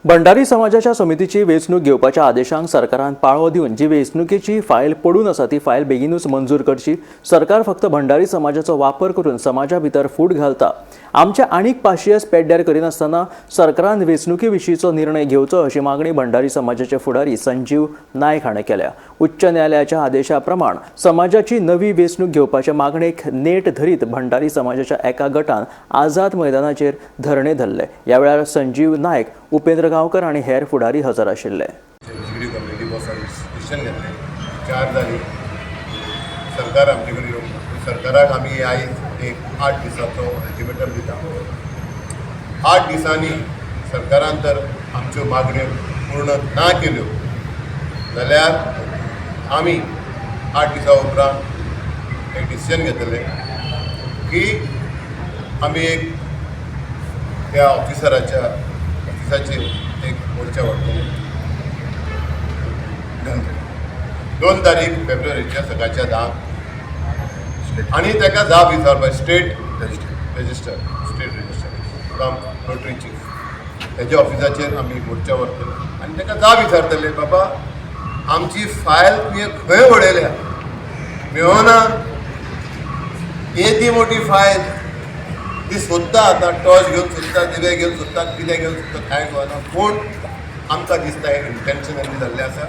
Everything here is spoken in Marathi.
भंडारी समाजाच्या समितीची वेंचणूक घेवपाच्या आदेशांक सरकारान पाळो दिवन जी वेंचणुकेची फायल पडून आसा ती फायल बेगीनूच मंजूर करची। सरकार फक्त भंडारी समाजाचो वापर करून समाजा भितर फूट घालता। आमचे आनीक पाशियेस पेड्ड्यार करिनासतना सरकारान वेंचणुके विशींचो निर्णय घेवचो अशी मागणी भंडारी समाजाचे फुडारी संजीव नायक हाणें केल्या। उच्च न्यायालयाच्या आदेशा प्रमाण समाजाची नवी वेंचणूक घेवपाच्या मागणेक नेट धरीत भंडारी समाजाच्या एका गटान आझाद मैदानाचेर धरणे धरले। ह्या वेळार संजीव नायक, उपेंद्र गांवकर आणि हेर फुडारी हजर आशिल्ले। चार जाली सरकार आमचे कडेन येवन सरकाराक आमी आयज एक 8 दिसाचो अल्टिमेटम दिता। 8 दिसांनी सरकारान तर आमच्यो मागण्यो पूर्ण ना केल्यो जाल्यार आमी 8 दिसा उपरांत एक डिसिजन घेतले की आमी एक त्या ऑफिसाचेर एक मोर्चा व्हरतले। 2 तारीख फेब्रुवारीच्या सकाळच्या 10 आणि ताका जाप विचारपा state register from notary chief हेच्या ऑफिसाचेर आमी मोर्चा व्हरतले आनी ताका जाप विचारतले, बाबा आमची फायल तुवें खंय उडयल्या, मेळना येदी मोठी फायल ती सोदता, आतां टॉर्च घेवन सोदता, दिवे घेवन सोदता, कितें घेवन सोदता कांय कळना, पूण आमकां दिसता हे इंटेन्शनली जाल्लें आसा।